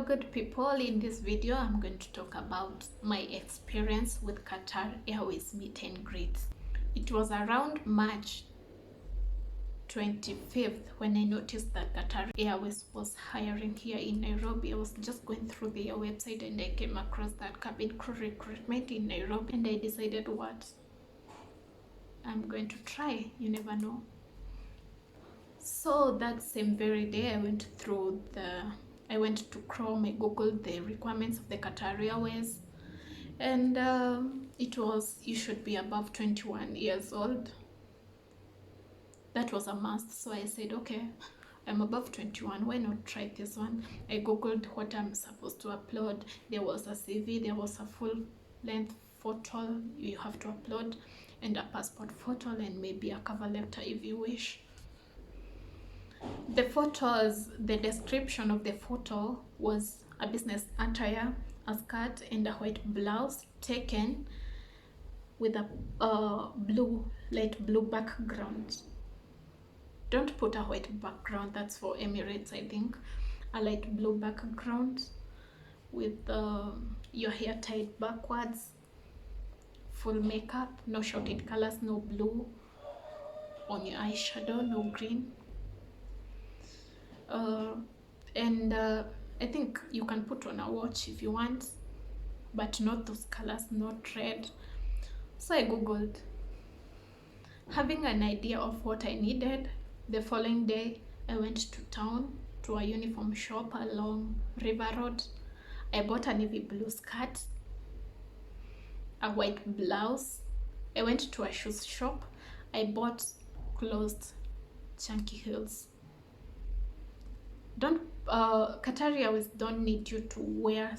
good people, in this video I'm going to talk about my experience with Qatar Airways meet and greet. It was around March 25th when I noticed that Qatar Airways was hiring here in Nairobi. I was just going through their website and I came across that cabin crew recruitment in Nairobi, and I decided, what, I'm going to try, you never know. So that same very day I went to Chrome, I googled the requirements of the Qatar Airways, and it was, you should be above 21 years old. That was a must. So I said, okay, I'm above 21, why not try this one? I googled what I'm supposed to upload. There was a CV, there was a full length photo you have to upload, and a passport photo, and maybe a cover letter if you wish. The photos, the description of the photo was a business attire, a skirt and a white blouse taken with a light blue background. Don't put a white background, that's for Emirates, I think. A light blue background with your hair tied backwards, full makeup, no shouted colors, no blue on your eyeshadow, no green. And I think you can put on a watch if you want, but not those colors, not red. So I googled, having an idea of what I needed. The following day I went to town to a uniform shop along River Road. I bought a navy blue skirt, a white blouse. I went to a shoes shop. I bought closed chunky heels. Qatar Airways don't need you to wear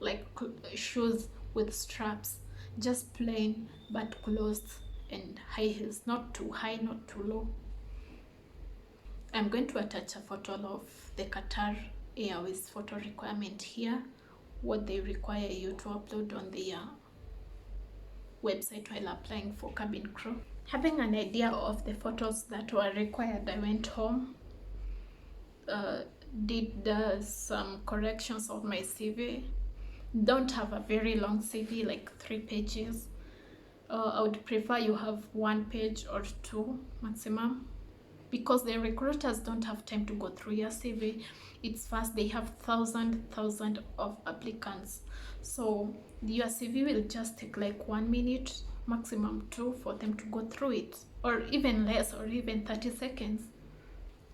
like shoes with straps, just plain but closed and high heels, not too high, not too low. I'm going to attach a photo of the Qatar Airways photo requirement here, what they require you to upload on their website while applying for cabin crew. Having an idea of the photos that were required, I went home, did some corrections of my CV. Don't have a very long CV, like 3 pages. I would prefer you have 1 page or 2 maximum, because the recruiters don't have time to go through your CV. It's fast, they have thousands of applicants, so your CV will just take like 1 minute, maximum 2, for them to go through it, or even less, or even 30 seconds.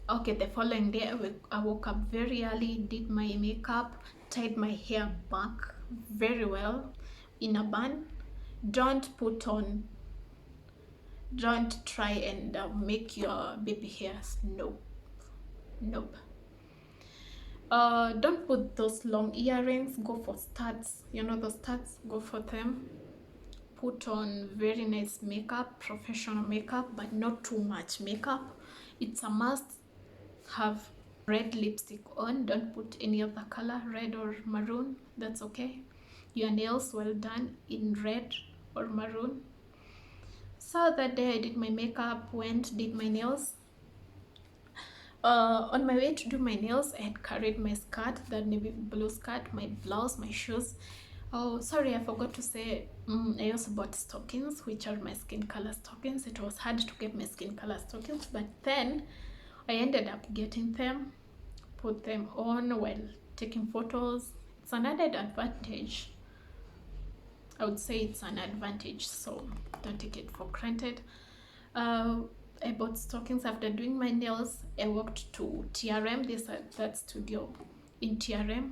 Okay, the following day I woke up very early, did my makeup, tied my hair back very well in a bun. Don't try and make your baby hairs, nope. Don't put those long earrings, go for studs, you know the studs, go for them. Put on very nice makeup, professional makeup, but not too much makeup. It's a must. Have red lipstick on, don't put any other color, red or maroon, that's okay. Your nails well done in red or maroon. So that day I did my makeup, did my nails. On my way to do my nails, I had carried my skirt, that navy blue skirt, my blouse, my shoes. Oh, sorry, I forgot to say, I also bought stockings, which are my skin color stockings. It was hard to get my skin color stockings, but then I ended up getting them, put them on while taking photos. It's an added advantage. I would say it's an advantage, so don't take it for granted. I bought stockings. After doing my nails, I walked to TRM, that studio in TRM.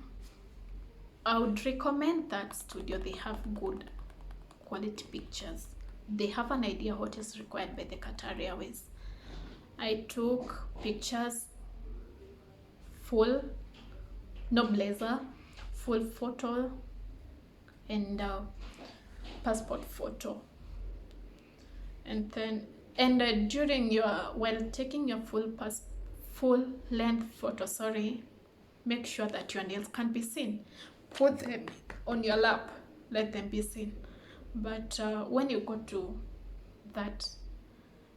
I would recommend that studio. They have good quality pictures. They have an idea what is required by the Qatar Airways. I took pictures, full, no blazer, full photo and passport photo. And then during while taking your full length photo, make sure that your nails can be seen. Put them on your lap, let them be seen. But when you go to that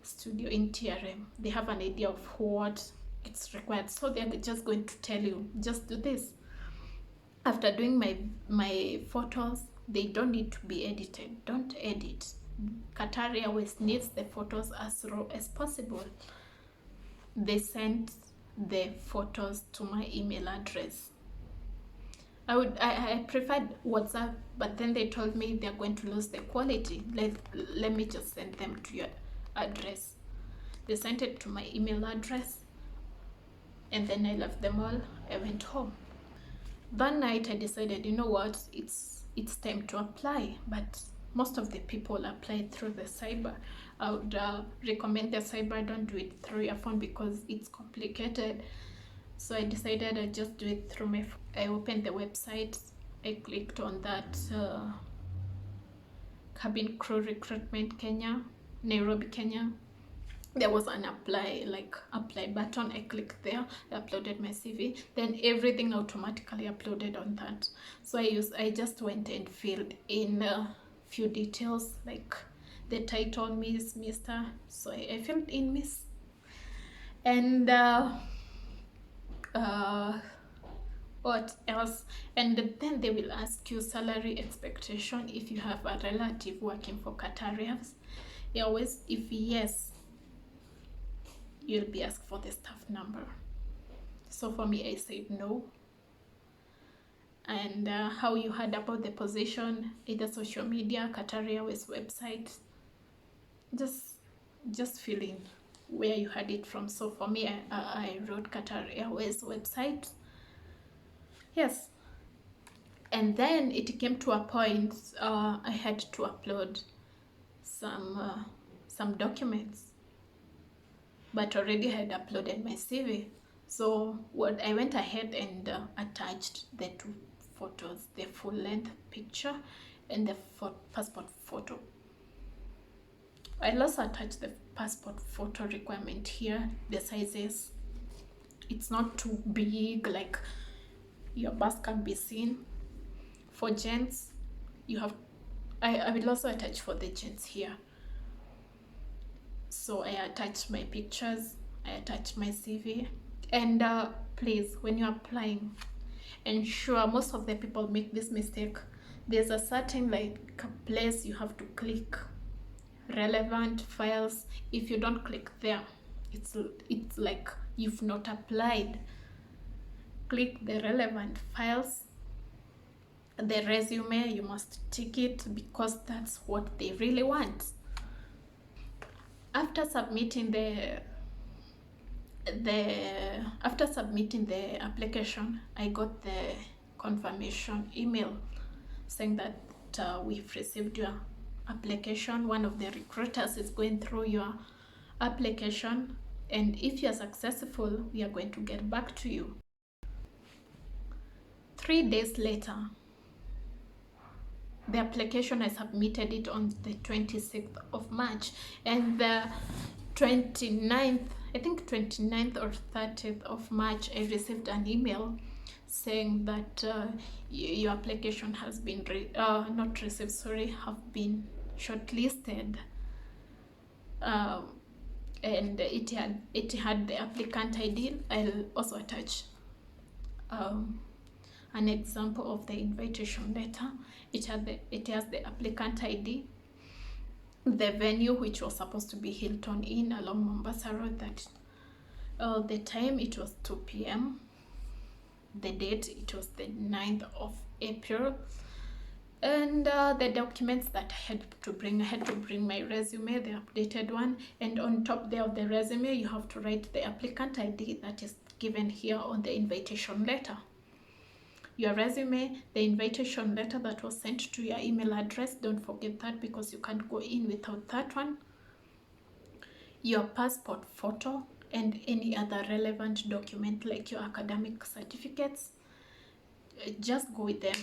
studio in TRM, they have an idea of what it's required, so they're just going to tell you, just do this. After doing my photos, they don't need to be edited. Don't edit. Qatar Airways needs the photos as raw as possible. They sent the photos to my email address. I preferred WhatsApp, but then they told me they're going to lose the quality. Let me just send them to your address. They sent it to my email address, and then I left them all. I went home. That night I decided, you know what, it's time to apply. But most of the people apply through the cyber. I would recommend the cyber. Don't do it through your phone because it's complicated. So I decided I'd just do it through my phone. I opened the website. I clicked on that cabin crew recruitment Kenya, Nairobi, Kenya. There was an apply button. I clicked there. I uploaded my CV. Then everything automatically uploaded on that. So I just went and filled in a few details, like the title, Miss, Mr. So I filled in Miss. And what else? And then they will ask you salary expectation if you have a relative working for Qatar Airways. If yes, you'll be asked for the staff number. So for me, I said no. And how you heard about the position, either social media, Qatar Airways website, just fill in where you heard it from. So for me, I wrote Qatar Airways website. Yes. And then it came to a point I had to upload some documents, but already had uploaded my CV. So what I went ahead and attached the two photos, the full length picture and the passport photo. I'll also attach the passport photo requirement here, the sizes. It's not too big, like your bust can be seen. For gents, you have, I will also attach for the gents here. So I attach my pictures, I attach my CV. And please, when you're applying, ensure, most of the people make this mistake. There's a certain place you have to click, relevant files. If you don't click there, it's like you've not applied. Click the relevant files. The resume, you must tick it because that's what they really want. After submitting the application, I got the confirmation email saying that we've received your application. One of the recruiters is going through your application, and if you're successful, we are going to get back to you. 3 days later, the application, I submitted it on the 26th of March, and the 29th, I think 29th or 30th of March, I received an email saying that your application has been not received, sorry, have been shortlisted. And it had the applicant ID. I'll also attach an example of the invitation letter. It has the applicant ID, the venue, which was supposed to be Hilton Inn along Mombasa Road. That the time, it was 2 p.m. The date, it was the 9th of April. And the documents that I had to bring my resume, the updated one, and on top there of the resume, you have to write the applicant ID that is given here on the invitation letter. Your resume, the invitation letter that was sent to your email address, don't forget that because you can't go in without that one. Your passport photo and any other relevant document like your academic certificates, just go with them.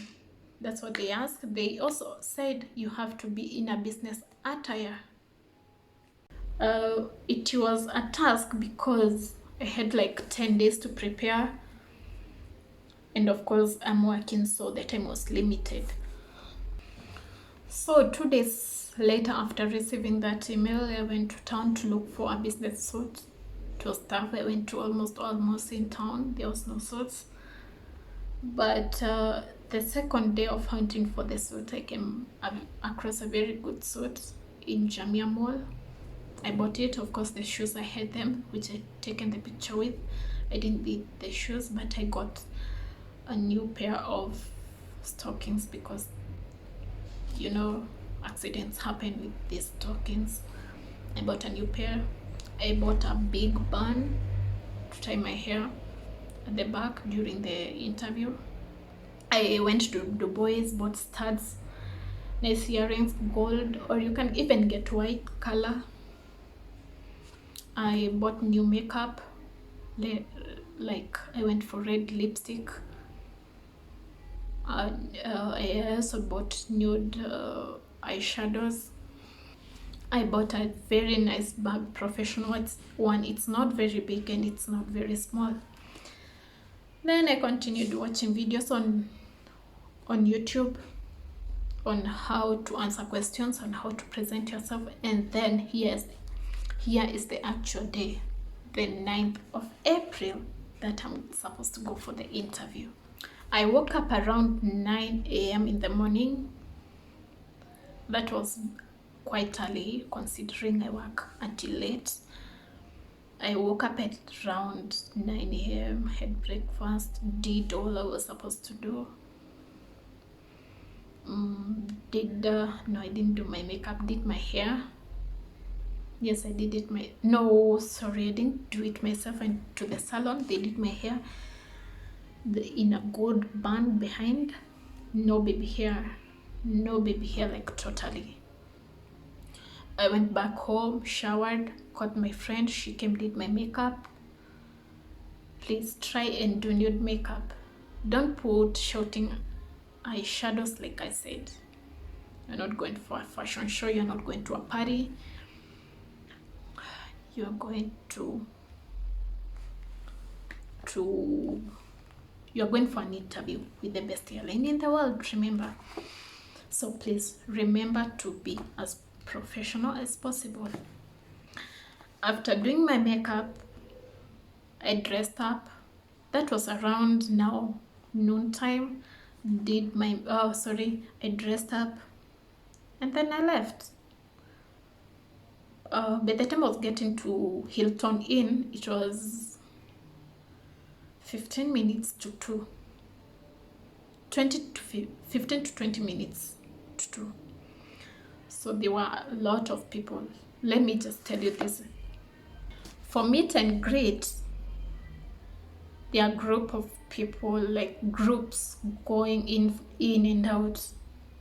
That's what they asked. They also said you have to be in a business attire. It was a task because I had like 10 days to prepare. And of course, I'm working, so the time was limited. So 2 days later, after receiving that email, I went to town to look for a business suit. It was tough. I went to almost in town. There was no suits. But the second day of hunting for the suit, I came across a very good suit in Jamia Mall. I bought it. Of course, the shoes, I had them, which I taken the picture with. I didn't need the shoes, but I got a new pair of stockings because, you know, accidents happen with these stockings. I bought a new pair. I bought a big bun to tie my hair at the back during the interview. I went to Dubois, bought studs, nice earrings, gold, or you can even get white color. I bought new makeup, like I went for red lipstick. I also bought nude eyeshadows. I bought a very nice bag, professional one. It's not very big and it's not very small. Then I continued watching videos on YouTube on how to answer questions and how to present yourself. And then here is the actual day, the 9th of April, that I'm supposed to go for the interview. I woke up around 9 a.m. in the morning. That was quite early considering I work until late. I woke up at around 9 a.m., had breakfast, did all I was supposed to do. No, I didn't do my makeup, did my hair. Yes, I did it. No, sorry, I didn't do it myself. I went to the salon, they did my hair in a good band behind. No baby hair, like totally. I went back home, showered, called my friend, she came, did my makeup. Please try and do nude makeup. Don't put shouting eyeshadows. Like I said, you're not going for a fashion show, you're not going to a party, you're going you're going for an interview with the best airline in the world, remember. So please remember to be as professional as possible. After doing my makeup, I dressed up. That was around now noontime. I dressed up and then I left. By the time I was getting to Hilton Inn, it was 15 minutes to 2. 15 to 20 minutes to 2. So there were a lot of people. Let me just tell you this. For meet and greet, there are a group of people, like groups, going in and out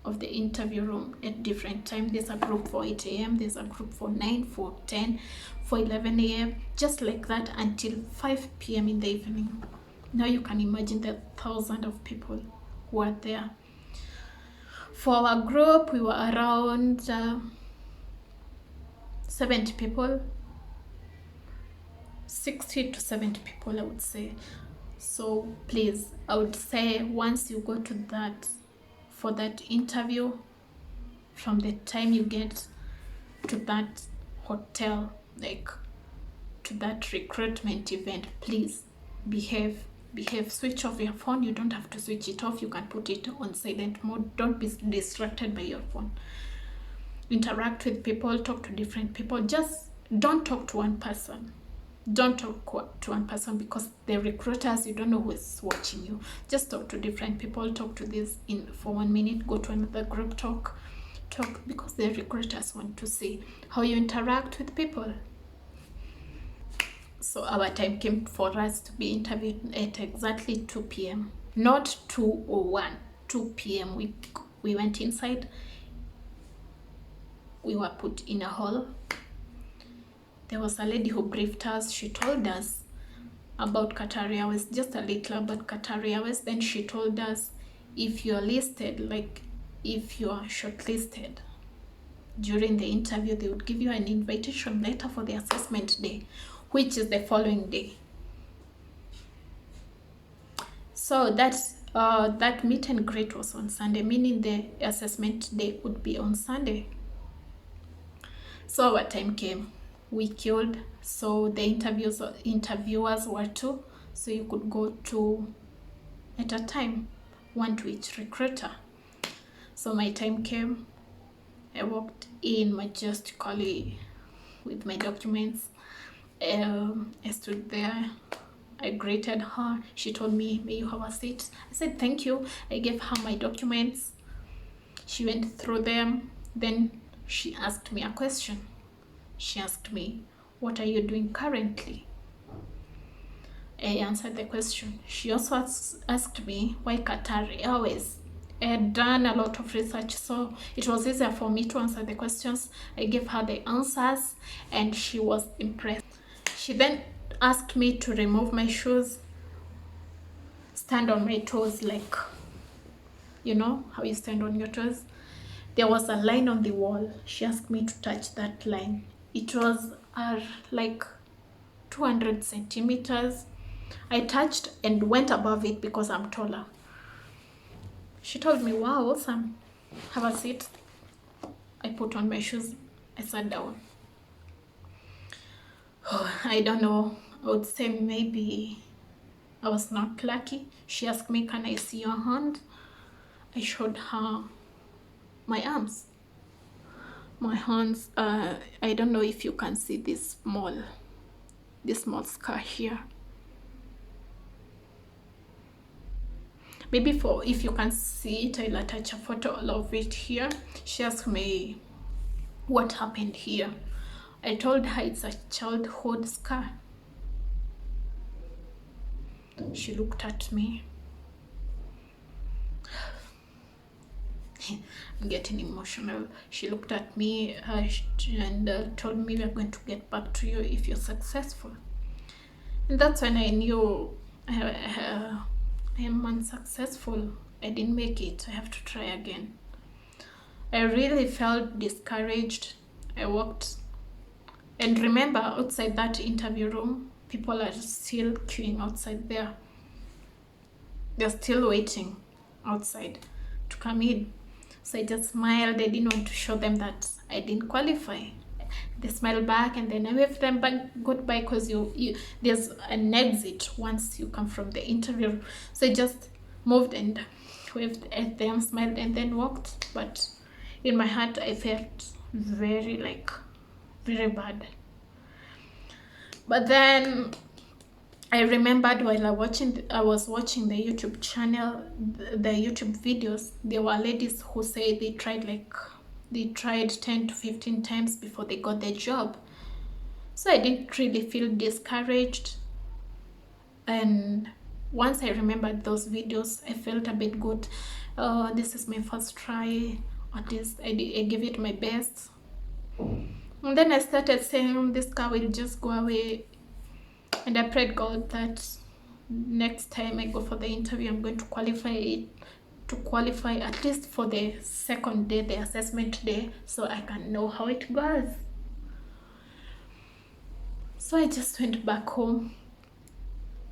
of the interview room at different times. There's a group for 8 a.m. There's a group for 9, for 10, for 11 a.m. Just like that until 5 p.m. in the evening. Now you can imagine the thousands of people who are there. For our group, we were around 70 people. 60 to 70 people, I would say. So please, I would say once you go to for that interview, from the time you get to that hotel, like to that recruitment event, please behave. Switch off your phone. You don't have to switch it off, you can put it on silent mode. Don't be distracted by your phone. Interact with people, talk to different people. Just don't talk to one person. Don't talk to one person, because the recruiters, you don't know who is watching you. Just talk to different people. Talk to this for 1 minute, go to another group, talk, because the recruiters want to see how you interact with people. So our time came for us to be interviewed at exactly 2 p.m. Not 2:01, 2 p.m. We went inside. We were put in a hall. There was a lady who briefed us. She told us about QATAR Airways, just a little about QATAR Airways. Then she told us, if you're listed, like if you're shortlisted during the interview, they would give you an invitation letter for the assessment day, which is the following day. So that meet and greet was on Sunday, meaning the assessment day would be on Sunday. So our time came. We queued, so the interviewers were 2, so you could go to at a time, one to each recruiter. So my time came. I walked in majestically with my documents. I stood there. I greeted her. She told me, "May you have a seat?" I said, "Thank you." I gave her my documents. She went through them. Then she asked me a question. She asked me, "What are you doing currently?" I answered the question. She also asked me, "Why Qatar Airways?" I had done a lot of research, so it was easier for me to answer the questions. I gave her the answers and she was impressed. She then asked me to remove my shoes, stand on my toes, like, you know how you stand on your toes. There was a line on the wall. She asked me to touch that line. It was like 200 centimeters. I touched and went above it because I'm taller. She told me, "Wow, awesome. Have a seat." I put on my shoes. I sat down. I don't know. I would say maybe I was not lucky. She asked me, "Can I see your hand?" I showed her my arms. My hands, I don't know if you can see this small scar here. Maybe if you can see it, I'll attach a photo of it here. She asked me what happened here. I told her it's a childhood scar. She looked at me. I'm getting emotional. She looked at me and told me, "We're going to get back to you if you're successful." And that's when I knew I am unsuccessful. I didn't make it. I have to try again. I really felt discouraged. I walked, and remember, outside that interview room, people are still queuing outside there. They're still waiting outside to come in. So I just smiled. I didn't want to show them that I didn't qualify. They smiled back, and then I waved them back goodbye, because there's an exit once you come from the interview. So I just moved and waved at them, smiled, and then walked. But in my heart, I felt very bad. But then I remembered while I was watching the YouTube channel, the YouTube videos, there were ladies who say they tried 10 to 15 times before they got the job. So I didn't really feel discouraged. And once I remembered those videos, I felt a bit good. This is my first try. At least I gave it my best. And then I started saying, "This car will just go away." And I prayed God that next time I go for the interview, I'm going to qualify at least for the second day, the assessment day, so I can know how it goes. So I just went back home.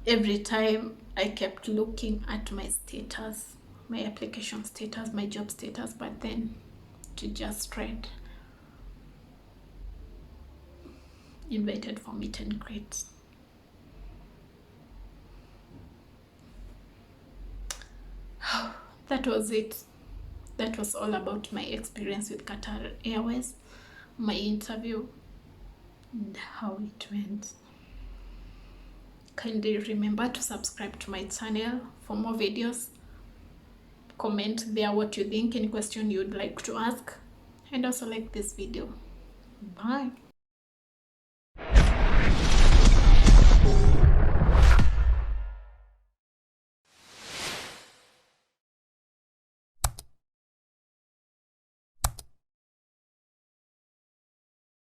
Every time I kept looking at my status, my application status, my job status, but then to just read invited for meet and greet. That was it. That was all about my experience with Qatar Airways, my interview, and how it went. Kindly remember to subscribe to my channel for more videos. Comment there what you think, any question you'd like to ask, and also like this video. Bye.